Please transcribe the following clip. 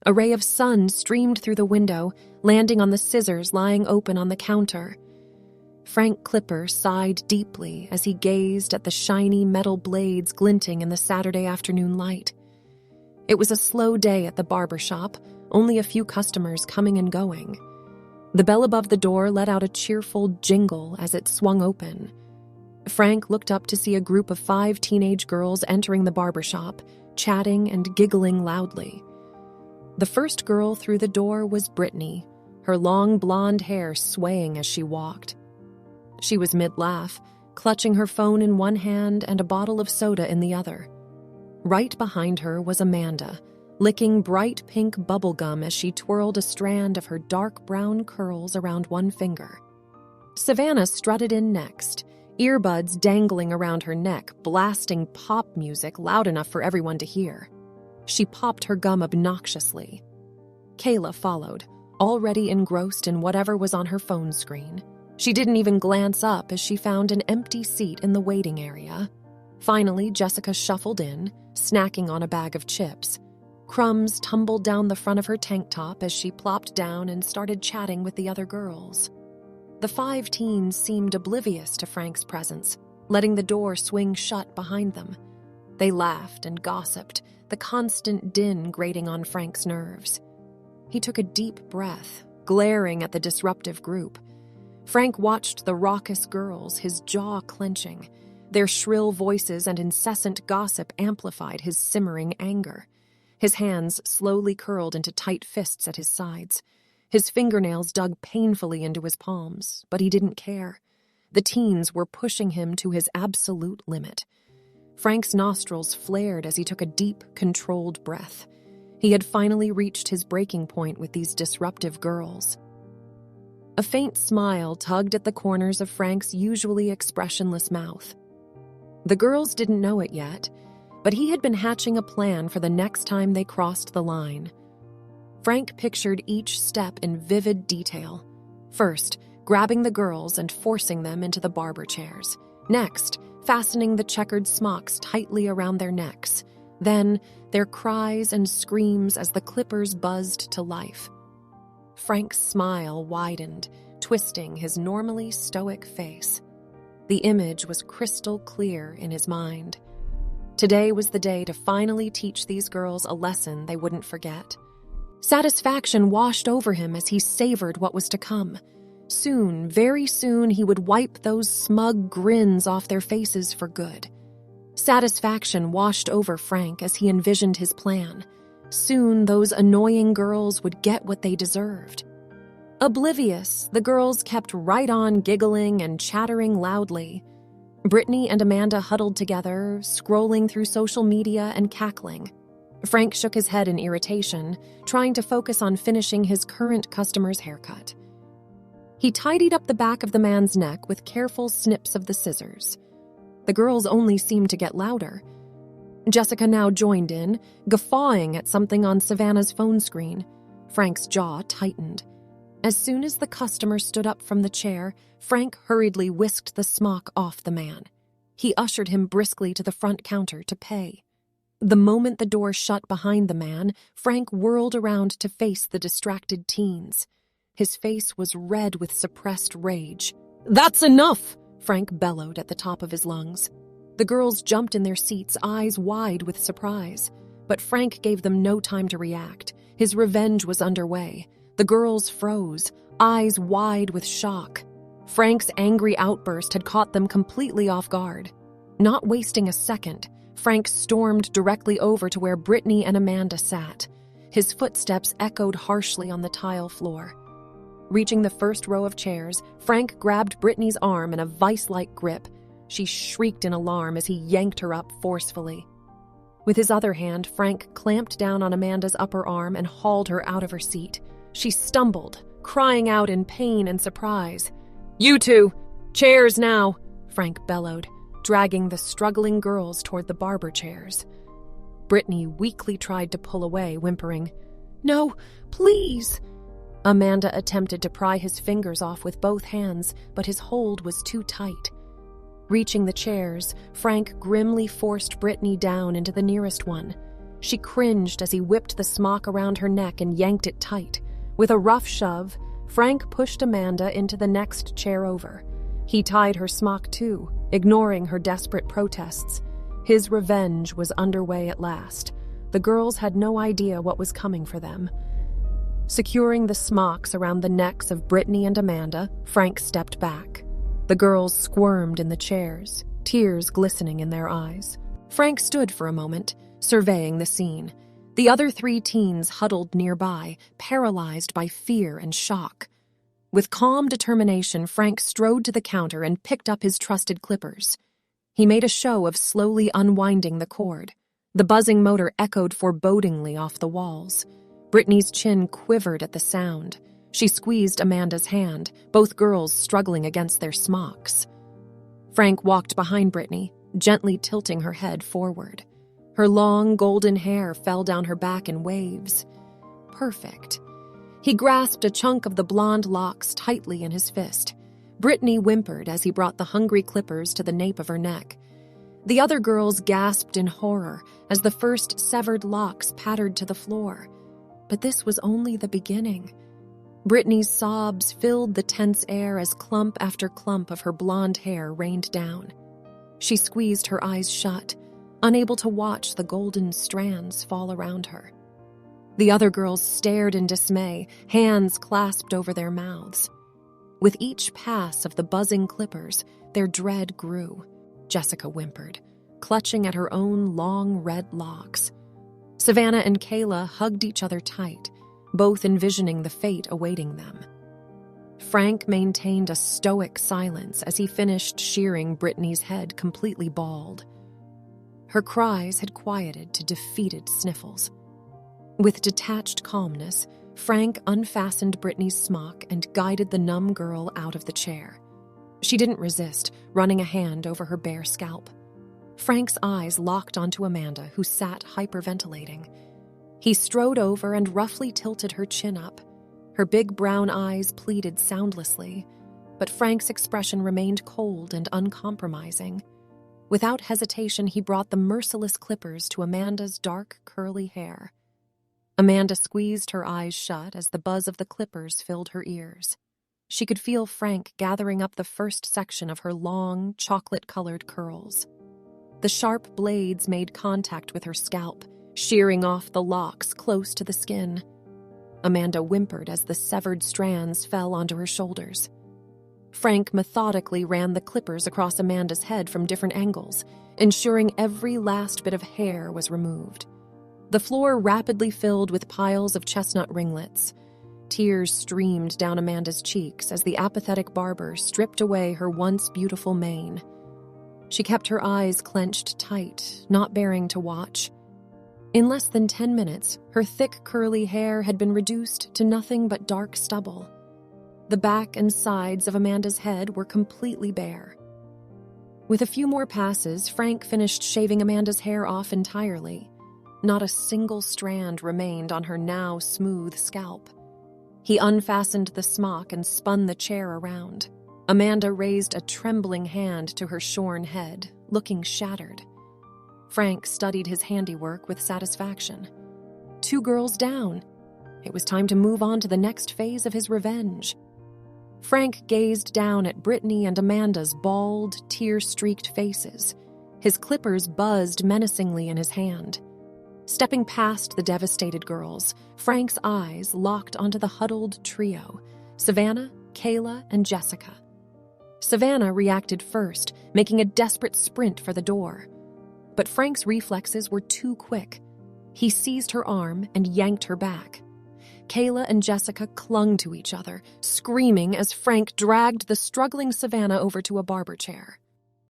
A ray of sun streamed through the window, landing on the scissors lying open on the counter. Frank Clipper sighed deeply as he gazed at the shiny metal blades glinting in the Saturday afternoon light. It was a slow day at the barber shop, only a few customers coming and going. The bell above the door let out a cheerful jingle as it swung open. Frank looked up to see a group of 5 teenage girls entering the barber shop, chatting and giggling loudly. The first girl through the door was Brittany, her long blonde hair swaying as she walked. She was mid-laugh, clutching her phone in one hand and a bottle of soda in the other. Right behind her was Amanda, licking bright pink bubble gum as she twirled a strand of her dark brown curls around one finger. Savannah strutted in next, earbuds dangling around her neck, blasting pop music loud enough for everyone to hear. She popped her gum obnoxiously. Kayla followed, already engrossed in whatever was on her phone screen. She didn't even glance up as she found an empty seat in the waiting area. Finally, Jessica shuffled in, snacking on a bag of chips. Crumbs tumbled down the front of her tank top as she plopped down and started chatting with the other girls. The 5 teens seemed oblivious to Frank's presence, letting the door swing shut behind them. They laughed and gossiped, the constant din grating on Frank's nerves. He took a deep breath, glaring at the disruptive group. Frank watched the raucous girls, his jaw clenching. Their shrill voices and incessant gossip amplified his simmering anger. His hands slowly curled into tight fists at his sides. His fingernails dug painfully into his palms, but he didn't care. The teens were pushing him to his absolute limit. Frank's nostrils flared as he took a deep, controlled breath. He had finally reached his breaking point with these disruptive girls. A faint smile tugged at the corners of Frank's usually expressionless mouth. The girls didn't know it yet, but he had been hatching a plan for the next time they crossed the line. Frank pictured each step in vivid detail. First, grabbing the girls and forcing them into the barber chairs. Next, fastening the checkered smocks tightly around their necks. Then, their cries and screams as the clippers buzzed to life. Frank's smile widened, twisting his normally stoic face. The image was crystal clear in his mind. Today was the day to finally teach these girls a lesson they wouldn't forget. Satisfaction washed over him as he savored what was to come. Soon, very soon, he would wipe those smug grins off their faces for good. Satisfaction washed over Frank as he envisioned his plan. Soon, those annoying girls would get what they deserved. Oblivious, the girls kept right on giggling and chattering loudly. Brittany and Amanda huddled together, scrolling through social media and cackling. Frank shook his head in irritation, trying to focus on finishing his current customer's haircut. He tidied up the back of the man's neck with careful snips of the scissors. The girls only seemed to get louder. Jessica now joined in, guffawing at something on Savannah's phone screen. Frank's jaw tightened. As soon as the customer stood up from the chair, Frank hurriedly whisked the smock off the man. He ushered him briskly to the front counter to pay. The moment the door shut behind the man, Frank whirled around to face the distracted teens. His face was red with suppressed rage. "That's enough!" Frank bellowed at the top of his lungs. The girls jumped in their seats, eyes wide with surprise. But Frank gave them no time to react. His revenge was underway. The girls froze, eyes wide with shock. Frank's angry outburst had caught them completely off guard. Not wasting a second, Frank stormed directly over to where Brittany and Amanda sat. His footsteps echoed harshly on the tile floor. Reaching the first row of chairs, Frank grabbed Brittany's arm in a vice-like grip. She shrieked in alarm as he yanked her up forcefully. With his other hand, Frank clamped down on Amanda's upper arm and hauled her out of her seat. She stumbled, crying out in pain and surprise. "You two! Chairs now!" Frank bellowed, dragging the struggling girls toward the barber chairs. Brittany weakly tried to pull away, whimpering, "No, please!" Amanda attempted to pry his fingers off with both hands, but his hold was too tight. Reaching the chairs, Frank grimly forced Brittany down into the nearest one. She cringed as he whipped the smock around her neck and yanked it tight. With a rough shove, Frank pushed Amanda into the next chair over. He tied her smock too, ignoring her desperate protests. His revenge was underway at last. The girls had no idea what was coming for them. Securing the smocks around the necks of Brittany and Amanda, Frank stepped back. The girls squirmed in the chairs, tears glistening in their eyes. Frank stood for a moment, surveying the scene. The other 3 teens huddled nearby, paralyzed by fear and shock. With calm determination, Frank strode to the counter and picked up his trusted clippers. He made a show of slowly unwinding the cord. The buzzing motor echoed forebodingly off the walls. Brittany's chin quivered at the sound. She squeezed Amanda's hand, both girls struggling against their smocks. Frank walked behind Brittany, gently tilting her head forward. Her long, golden hair fell down her back in waves. Perfect. He grasped a chunk of the blonde locks tightly in his fist. Brittany whimpered as he brought the hungry clippers to the nape of her neck. The other girls gasped in horror as the first severed locks pattered to the floor. But this was only the beginning. Brittany's sobs filled the tense air as clump after clump of her blonde hair rained down. She squeezed her eyes shut, unable to watch the golden strands fall around her. The other girls stared in dismay, hands clasped over their mouths. With each pass of the buzzing clippers, their dread grew. Jessica whimpered, clutching at her own long red locks. Savannah and Kayla hugged each other tight, both envisioning the fate awaiting them. Frank maintained a stoic silence as he finished shearing Brittany's head completely bald. Her cries had quieted to defeated sniffles. With detached calmness, Frank unfastened Brittany's smock and guided the numb girl out of the chair. She didn't resist, running a hand over her bare scalp. Frank's eyes locked onto Amanda, who sat hyperventilating. He strode over and roughly tilted her chin up. Her big brown eyes pleaded soundlessly, but Frank's expression remained cold and uncompromising. Without hesitation, he brought the merciless clippers to Amanda's dark, curly hair. Amanda squeezed her eyes shut as the buzz of the clippers filled her ears. She could feel Frank gathering up the first section of her long, chocolate-colored curls. The sharp blades made contact with her scalp, shearing off the locks close to the skin. Amanda whimpered as the severed strands fell onto her shoulders. Frank methodically ran the clippers across Amanda's head from different angles, ensuring every last bit of hair was removed. The floor rapidly filled with piles of chestnut ringlets. Tears streamed down Amanda's cheeks as the apathetic barber stripped away her once beautiful mane. She kept her eyes clenched tight, not bearing to watch. In less than 10 minutes, her thick curly hair had been reduced to nothing but dark stubble. The back and sides of Amanda's head were completely bare. With a few more passes, Frank finished shaving Amanda's hair off entirely. Not a single strand remained on her now smooth scalp. He unfastened the smock and spun the chair around. Amanda raised a trembling hand to her shorn head, looking shattered. Frank studied his handiwork with satisfaction. 2 girls down. It was time to move on to the next phase of his revenge. Frank gazed down at Brittany and Amanda's bald, tear-streaked faces. His clippers buzzed menacingly in his hand. Stepping past the devastated girls, Frank's eyes locked onto the huddled trio, Savannah, Kayla, and Jessica. Savannah reacted first, making a desperate sprint for the door. But Frank's reflexes were too quick. He seized her arm and yanked her back. Kayla and Jessica clung to each other, screaming as Frank dragged the struggling Savannah over to a barber chair.